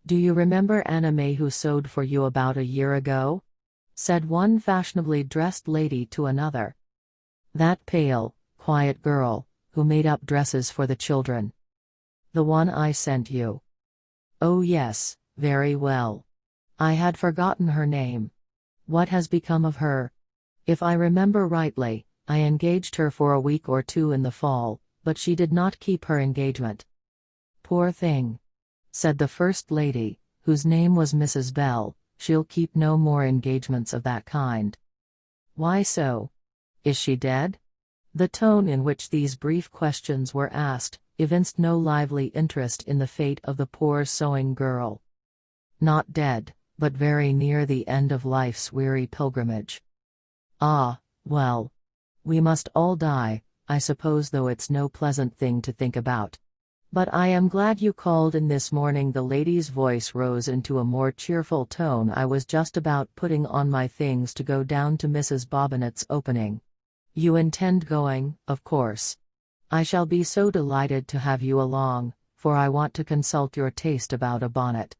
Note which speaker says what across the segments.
Speaker 1: "Do you remember Anime who sewed for you about a year ago?" said one fashionably dressed lady to another. "That pale, quiet girl, who made up dresses for the children. The one I sent you." "Oh yes, very well. I had forgotten her name. What has become of her? If I remember rightly, I engaged her for a week or two in the fall, but she did not keep her engagement." "Poor thing," said the first lady, whose name was Mrs. Bell. "She'll keep no more engagements of that kind." "Why so? Is she dead?" The tone in which these brief questions were asked evinced no lively interest in the fate of the poor sewing girl. "Not dead, but very near the end of life's weary pilgrimage." "Ah, well. We must all die, I suppose, though it's no pleasant thing to think about. But I am glad you called in this morning." The lady's voice rose into a more cheerful tone. "I was just about putting on my things to go down to Mrs. Bobinet's opening." "You intend going, of course. I shall be so delighted to have you along, for I want to consult your taste about a bonnet."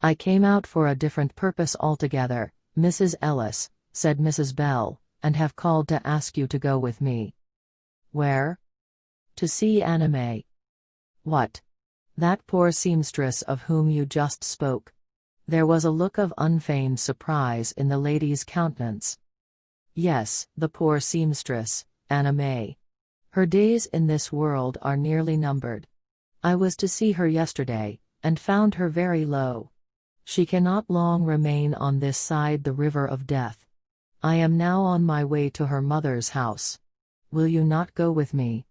Speaker 1: "I came out for a different purpose altogether, Mrs. Ellis," said Mrs. Bell, "and have called to ask you to go with me." "Where?" "To see Anime." "What? That poor seamstress of whom you just spoke?" There was a look of unfeigned surprise in the lady's countenance. "Yes, the poor seamstress, Anime. Her days in this world are nearly numbered. I was to see her yesterday, and found her very low. She cannot long remain on this side the river of death. I am now on my way to her mother's house. Will you not go with me?"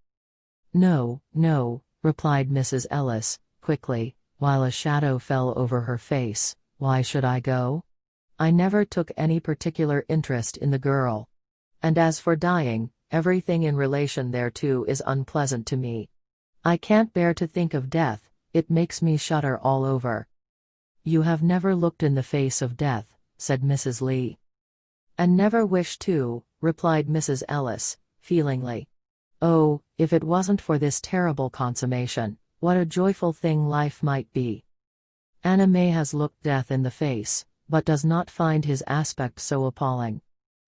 Speaker 1: "No, no," replied Mrs. Ellis, quickly, while a shadow fell over her face. "Why should I go? I never took any particular interest in the girl. And as for dying, everything in relation thereto is unpleasant to me. I can't bear to think of death, it makes me shudder all over." "You have never looked in the face of death," said Mrs. Lee. "And never wish to," replied Mrs. Ellis, feelingly. "Oh, if it wasn't for this terrible consummation, what a joyful thing life might be." Anime has looked death in the face, but does not find his aspect so appalling.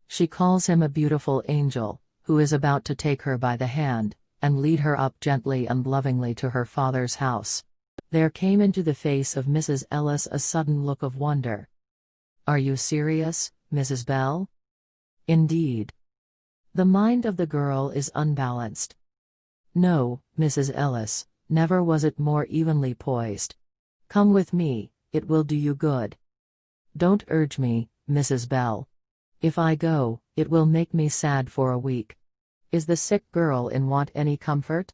Speaker 1: She calls him a beautiful angel, who is about to take her by the hand, and lead her up gently and lovingly to her father's house. There came into the face of Mrs. Ellis a sudden look of wonder. "Are you serious, Mrs. Bell?" "Indeed. The mind of the girl is unbalanced." "No, Mrs. Ellis, never was it more evenly poised. Come with me, it will do you good." "Don't urge me, Mrs. Bell. If I go, it will make me sad for a week. Is the sick girl in want any comfort?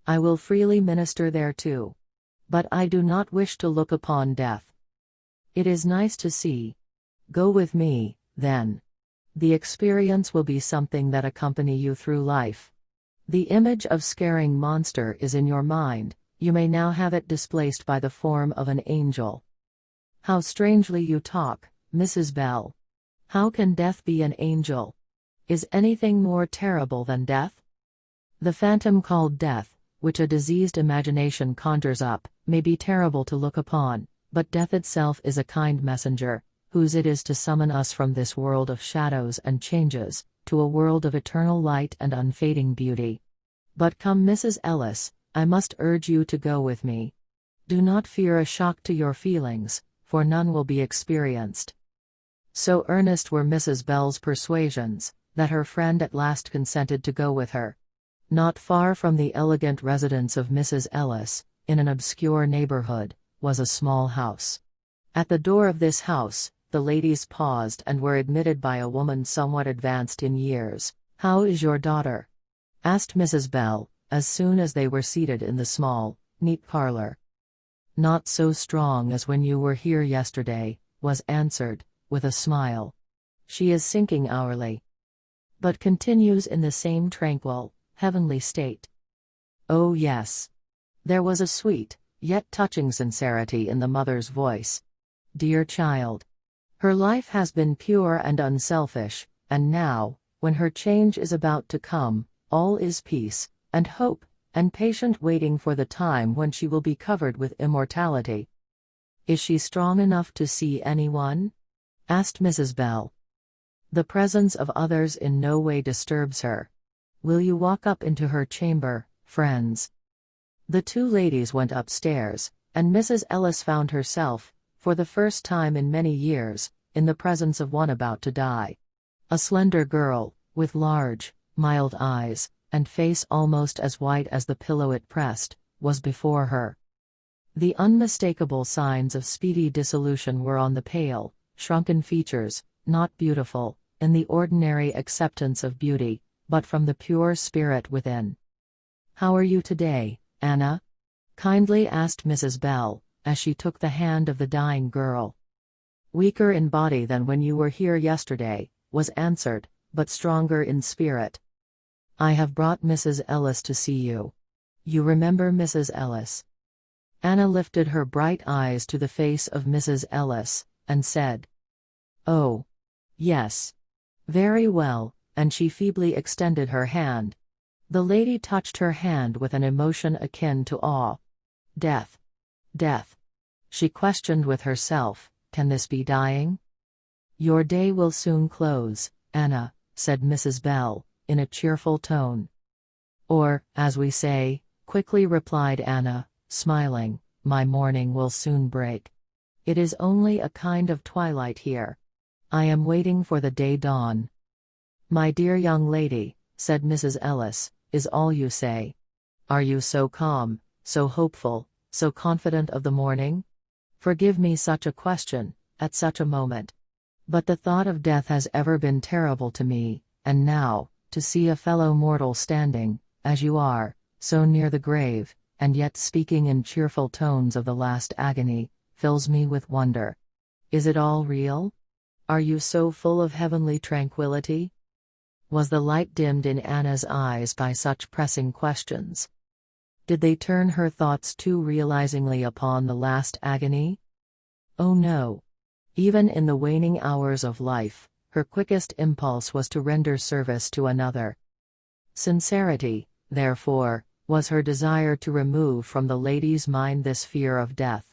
Speaker 1: I will freely minister thereto. But I do not wish to look upon death. It is nice to see. Go with me, then. The experience will be something that accompany you through life. The image of scaring monster is in your mind, you may now have it displaced by the form of an angel." "How strangely you talk, Mrs. Bell. How can death be an angel? Is anything more terrible than death?" "The phantom called death, which a diseased imagination conjures up, may be terrible to look upon, but death itself is a kind messenger, whose it is to summon us from this world of shadows and changes, to a world of eternal light and unfading beauty. But come, Mrs. Ellis, I must urge you to go with me. Do not fear a shock to your feelings, for none will be experienced." So earnest were Mrs. Bell's persuasions, that her friend at last consented to go with her. Not far from the elegant residence of Mrs. Ellis, in an obscure neighborhood, was a small house. At the door of this house, the ladies paused and were admitted by a woman somewhat advanced in years. "How is your daughter?" asked Mrs. Bell, as soon as they were seated in the small, neat parlor. "Not so strong as when you were here yesterday," was answered, with a smile. "She is sinking hourly, but continues in the same tranquil, heavenly state." "Oh yes." There was a sweet, yet touching sincerity in the mother's voice. "Dear child. Her life has been pure and unselfish, and now, when her change is about to come, all is peace, and hope, and patient waiting for the time when she will be covered with immortality." Is she strong enough to see anyone? Asked Mrs. Bell. The presence of others in no way disturbs her. Will you walk up into her chamber, friends? The two ladies went upstairs, and Mrs. Ellis found herself, for the first time in many years, in the presence of one about to die. A slender girl, with large, mild eyes, and face almost as white as the pillow it pressed, was before her. The unmistakable signs of speedy dissolution were on the pale, shrunken features, not beautiful, in the ordinary acceptance of beauty, but from the pure spirit within. "How are you today, Anna?" kindly asked Mrs. Bell, as she took the hand of the dying girl. "Weaker in body than when you were here yesterday," was answered, "but stronger in spirit. I have brought Mrs. Ellis to see you. You remember Mrs. Ellis?" Anna lifted her bright eyes to the face of Mrs. Ellis, and said, "Oh, yes. Very well," and she feebly extended her hand. The lady touched her hand with an emotion akin to awe. "Death. Death," she questioned with herself, "can this be dying?" "Your day will soon close, Anna," said Mrs. Bell, in a cheerful tone. "Or, as we say," quickly replied Anna, smiling, "my morning will soon break. It is only a kind of twilight here. I am waiting for the day dawn." "My dear young lady," said Mrs. Ellis, "is all you say? Are you so calm, so hopeful, so confident of the morning? Forgive me such a question, at such a moment. But the thought of death has ever been terrible to me, and now, to see a fellow mortal standing, as you are, so near the grave, and yet speaking in cheerful tones of the last agony, fills me with wonder. Is it all real? Are you so full of heavenly tranquility?" Was the light dimmed in Anna's eyes by such pressing questions? Did they turn her thoughts too realizingly upon the last agony? Oh no. Even in the waning hours of life, her quickest impulse was to render service to another. Sincerity, therefore, was her desire to remove from the lady's mind this fear of death.